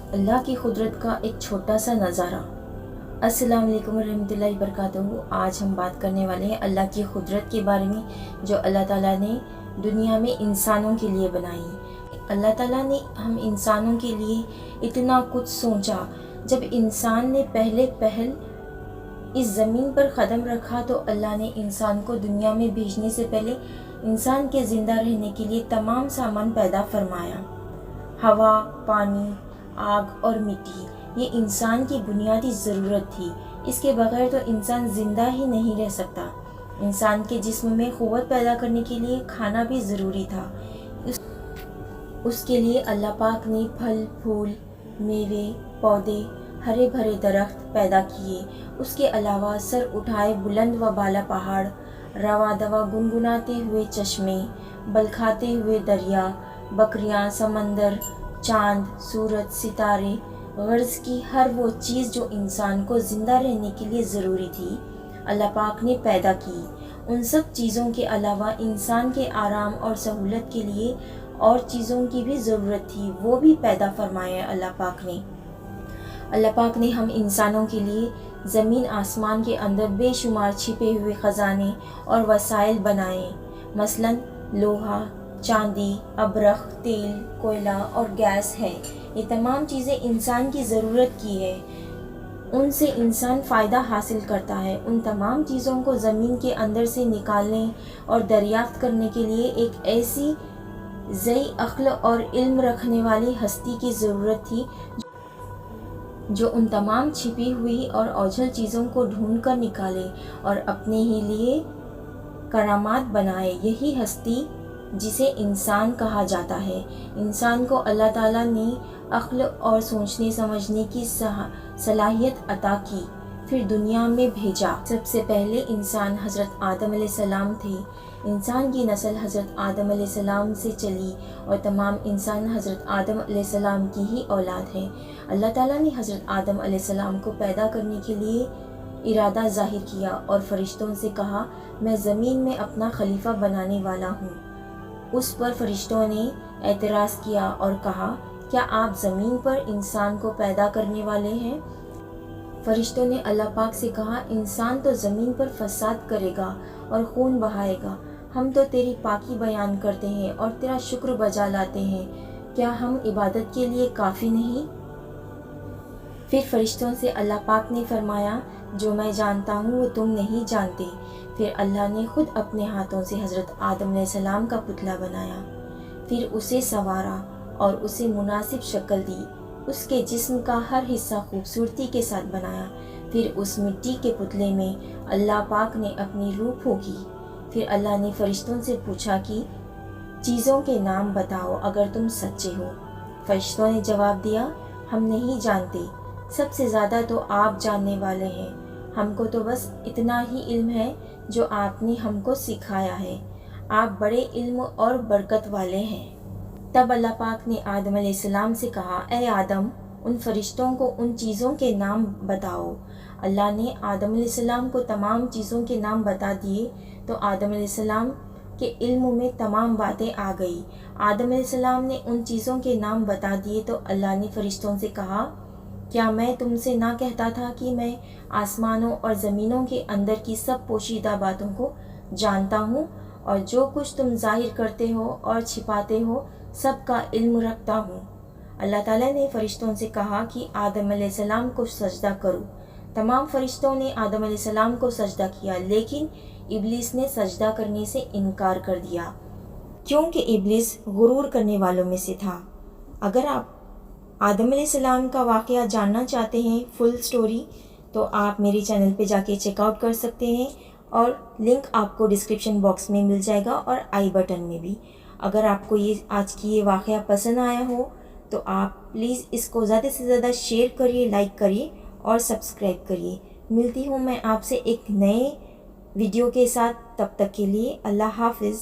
अल्लाह की कुदरत का एक छोटा सा नज़ारा। अस्सलाम वालेकुम रहमतुल्लाहि वबरकातुहू। आज हम बात करने वाले हैं अल्लाह की कुदरत के बारे में, जो अल्लाह ताला ने दुनिया में इंसानों के लिए बनाई। अल्लाह ताला ने हम इंसानों के लिए इतना कुछ सोचा। जब इंसान ने पहल इस ज़मीन पर कदम रखा तो अल्लाह ने इंसान को दुनिया में भेजने से पहले इंसान के ज़िंदा रहने के लिए तमाम सामान पैदा फरमाया। हवा, पानी, आग और मिट्टी, ये इंसान की बुनियादी ज़रूरत थी। इसके बगैर तो इंसान ज़िंदा ही नहीं रह सकता। इंसान के जिस्म में क़ुव्वत पैदा करने के लिए खाना भी ज़रूरी था। उसके लिए अल्लाह पाक ने फल, फूल, मेवे, पौधे, हरे भरे दरख्त पैदा किए। उसके अलावा सर उठाए बुलंद व बाला पहाड़, रवा दवा गुनगुनाते हुए चश्मे, बलखाते हुए दरिया, बकरियां, समंदर, चांद, सूरज, सितारे, गर्ज की हर वो चीज़ जो इंसान को ज़िंदा रहने के लिए ज़रूरी थी, अल्लाह पाक ने पैदा की। उन सब चीज़ों के अलावा इंसान के आराम और सहूलत के लिए और चीज़ों की भी ज़रूरत थी, वो भी पैदा फरमाया अल्लाह पाक ने। अल्लाह पाक ने हम इंसानों के लिए ज़मीन आसमान के अंदर बेशुमार छिपे हुए ख़जाने और वसाइल बनाए। मसलन लोहा, चांदी, अबरख, तेल, कोयला और गैस है। ये तमाम चीज़ें इंसान की ज़रूरत की है, उनसे इंसान फ़ायदा हासिल करता है। उन तमाम चीज़ों को ज़मीन के अंदर से निकालने और दरियाफ्त करने के लिए एक ऐसी ज़ई अक्ल और इल्म रखने वाली हस्ती की ज़रूरत थी जो उन तमाम छिपी हुई और ओझल चीज़ों को ढूंढ कर निकाले और अपने ही लिए करामात बनाए। यही हस्ती जिसे इंसान कहा जाता है। इंसान को अल्लाह ताला ने अक्ल और सोचने समझने की सलाहियत अता की, फिर दुनिया में भेजा। सबसे पहले इंसान हज़रत आदम अलैहिस्सलाम थे। इंसान की नस्ल हज़रत आदम अलैहिस्सलाम से चली और तमाम इंसान हज़रत आदम अलैहिस्सलाम की ही औलाद है। अल्लाह ताला ने हज़रत आदम अलैहिस्सलाम को पैदा करने के लिए इरादा ज़ाहिर किया और फरिश्तों से कहा, मैं ज़मीन में अपना खलीफा बनाने वाला हूँ। उस पर फरिश्तों ने एतराज़ किया और कहा, क्या आप ज़मीन पर इंसान को पैदा करने वाले हैं? फरिश्तों ने अल्लाह पाक से कहा, इंसान तो ज़मीन पर फसाद करेगा और खून बहाएगा। हम तो तेरी पाकी बयान करते हैं और तेरा शुक्र बजा लाते हैं। क्या हम इबादत के लिए काफ़ी नहीं? फिर फरिश्तों से अल्लाह पाक ने फरमाया, जो मैं जानता हूँ वो तुम नहीं जानते। फिर अल्लाह ने खुद अपने हाथों से हज़रत आदम अलैहिस्सलाम का पुतला बनाया, फिर उसे संवारा और उसे मुनासिब शक्ल दी। उसके जिस्म का हर हिस्सा खूबसूरती के साथ बनाया। फिर उस मिट्टी के पुतले में अल्लाह पाक ने अपनी रूह फूंकी। फिर अल्लाह ने फरिश्तों से पूछा कि चीज़ों के नाम बताओ अगर तुम सच्चे हो। फरिश्तों ने जवाब दिया, हम नहीं जानते, सबसे ज़्यादा तो आप जानने वाले हैं। हमको तो बस इतना ही इल्म है जो आपने हमको सिखाया है। आप बड़े इल्म और बरकत वाले हैं। तब अल्लाह पाक ने आदम अलैहिस्सलाम से कहा, ए आदम, उन फरिश्तों को उन चीज़ों के नाम बताओ। अल्लाह ने आदम अलैहिस्सलाम को तमाम चीज़ों के नाम बता दिए तो आदम अलैहिस्सलाम के इल्म में तमाम बातें आ गई। आदम अलैहिस्सलाम ने उन चीज़ों के नाम बता दिए तो अल्लाह ने फरिश्तों से कहा, क्या मैं तुमसे ना कहता था कि मैं आसमानों और ज़मीनों के अंदर की सब पोशीदा बातों को जानता हूँ और जो कुछ तुम जाहिर करते हो और छिपाते हो सब का इल्म रखता हूँ। अल्लाह ताला ने फ़रिश्तों से कहा कि आदम अलैहिस्सलाम को सजदा करो। तमाम फ़रिश्तों ने आदम अलैहिस्सलाम को सजदा किया, लेकिन इब्लीस ने सजदा करने से इनकार कर दिया क्योंकि इब्लीस गुरूर करने वालों में से था। अगर आप आदम अलैहिस्सलाम का वाक़या जानना चाहते हैं फुल स्टोरी, तो आप मेरे चैनल पे जाके चेकआउट कर सकते हैं और लिंक आपको डिस्क्रिप्शन बॉक्स में मिल जाएगा और आई बटन में भी। अगर आपको ये आज की ये वाक़या पसंद आया हो तो आप प्लीज़ इसको ज़्यादा से ज़्यादा शेयर करिए, लाइक करिए और सब्सक्राइब करिए। मिलती हूँ मैं आपसे एक नए वीडियो के साथ, तब तक के लिए अल्लाह हाफ़िज़।